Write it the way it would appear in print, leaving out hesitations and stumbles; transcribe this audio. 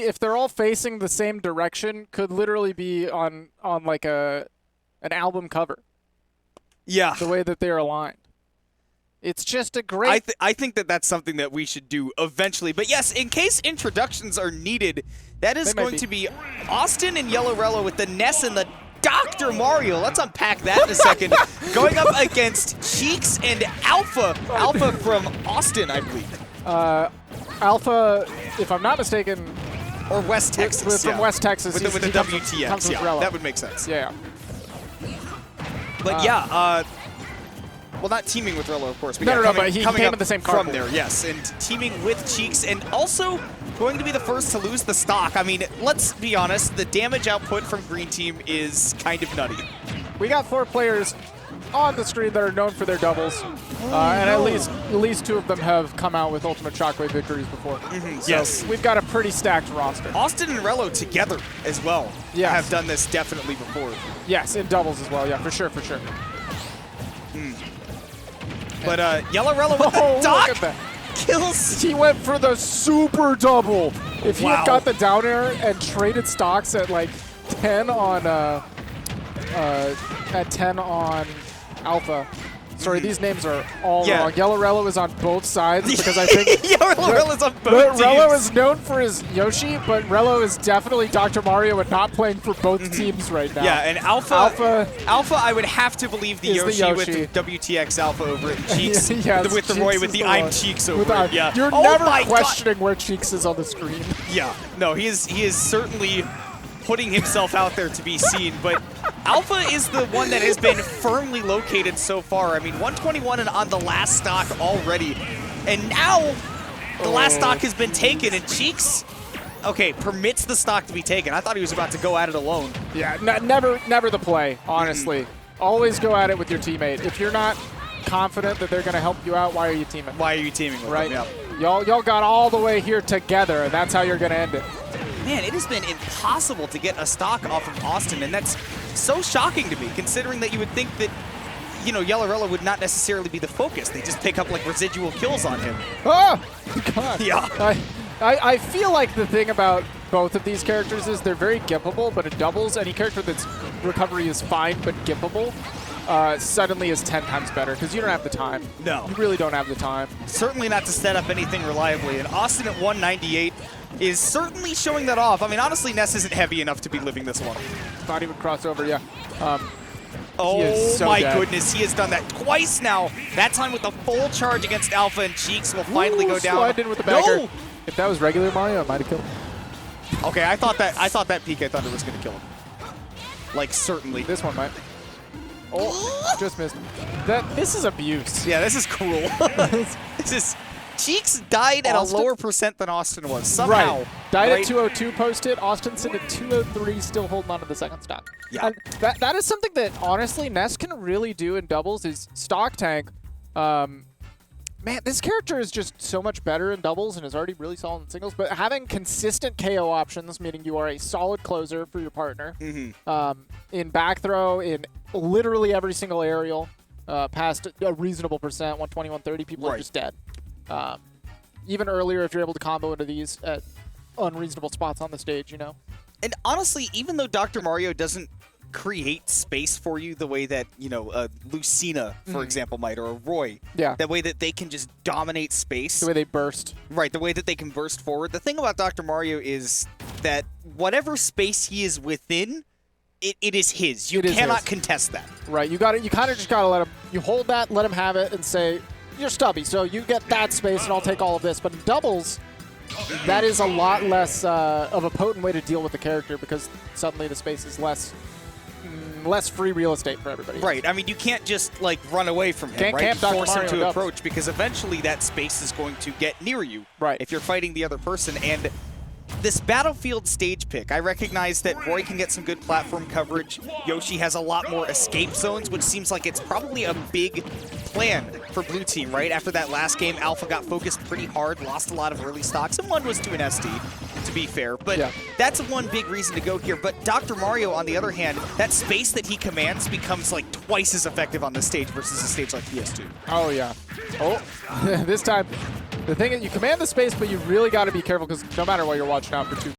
if they're all facing the same direction, could literally be on like an album cover. Yeah. The way that they're aligned. It's just a great... I think that that's something that we should do eventually. But yes, in case introductions are needed, that is going to be Awestin and YellowRello with the Ness and the Dr. Mario. Let's unpack that in a second. Going up against Cheeks and Alpha. Alpha from Awestin, I believe. Alpha, if I'm not mistaken... Or West Texas. From West Texas. With the WTX, yeah. That would make sense. Yeah. But yeah, well, not teaming with Rello, of course. But no, yeah, but he came in the same from there, yes. And teaming with Cheeks, and also going to be the first to lose the stock. I mean, let's be honest, the damage output from Green Team is kind of nutty. We got 4 players on the screen that are known for their doubles, and at least 2 of them have come out with Ultimate Shockwave victories before. So yes. We've got a pretty stacked roster. Austin and Rello together as well have done this definitely before. Yes, in doubles as well, yeah, for sure, for sure. But YellowRello with the dock look at that. kills. He went for the super double. If he had got the down air and traded stocks at like 10 on Alpha. Sorry, these names are all wrong. YellowRello is on both sides because I think YellowRello is on both teams. Rello is known for his Yoshi, but Rello is definitely Dr. Mario and not playing for both teams right now. Yeah, and Alpha, I would have to believe the Yoshi with the WTX Alpha over it. Cheeks with the Roy with the I'm Cheeks over it. Yeah. You're never questioning where Cheeks is on the screen. Yeah, no, he is certainly putting himself out there to be seen, but Alpha is the one that has been firmly located so far. I mean, 121 and on the last stock already, and now the last stock has been taken, and Cheeks, permits the stock to be taken. I thought he was about to go at it alone. Yeah, never the play, honestly. Always go at it with your teammate. If you're not confident that they're going to help you out, why are you teaming? Why are you teaming with them? Yeah. Y'all got all the way here together, and that's how you're going to end it. Man, it has been impossible to get a stock off of Awestin, and that's so shocking to me, considering that you would think that, you know, YellowRello would not necessarily be the focus. They just pick up, like, residual kills on him. Oh! God. Yeah. I feel like the thing about both of these characters is they're very gimpable, but in doubles, any character that's recovery is fine but gimpable suddenly is 10 times better, because you don't have the time. No. You really don't have the time. Certainly not to set up anything reliably, and Awestin at 198 is certainly showing that off. I mean, honestly, Ness isn't heavy enough to be living this long. Thought he would cross over, yeah. Oh my goodness, he has done that twice now. That time with the full charge against Alpha, and Cheeks will finally go down. Slide in with the bagger. No! If that was regular Mario, I might have killed him. Okay, I thought that peek I thought it was going to kill him. Like, certainly. This one might. Oh, just missed. This is abuse. Yeah, this is cruel. This is... Cheeks died at a lower percent than Awestin was, somehow. Right. Died at 202 post-hit. Austin sitting at 203, still holding on to the second stock. Yeah. And that is something that, honestly, Ness can really do in doubles is stock tank. Man, this character is just so much better in doubles and is already really solid in singles, but having consistent KO options, meaning you are a solid closer for your partner, in back throw, in literally every single aerial, past a reasonable percent, 120, 130, people are just dead. Even earlier, if you're able to combo into these at unreasonable spots on the stage, you know? And honestly, even though Dr. Mario doesn't create space for you the way that, you know, Lucina, for example, might, or a Roy. Yeah. That way that they can just dominate space. The way they burst. Right, the way that they can burst forward. The thing about Dr. Mario is that whatever space he is within, it is his. You cannot contest that. Right, you kind of just got to let him, you hold that, let him have it, and say, you're stubby, so you get that space and I'll take all of this. But in doubles, that is a lot less of a potent way to deal with the character because suddenly the space is less free real estate for everybody. Right. I mean, you can't just like run away from him, right? Can't force him to approach because eventually that space is going to get near you. Right. If you're fighting the other person. And this Battlefield stage pick, I recognize that Roy can get some good platform coverage. Yoshi has a lot more escape zones, which seems like it's probably a big plan for Blue Team, right? After that last game, Alpha got focused pretty hard, lost a lot of early stocks, and one was to an SD, to be fair. But that's one big reason to go here. But Dr. Mario, on the other hand, that space that he commands becomes like twice as effective on this stage versus a stage like PS2. Oh, yeah. Oh, this time, the thing is you command the space, but you really got to be careful because no matter what, you're watching out for two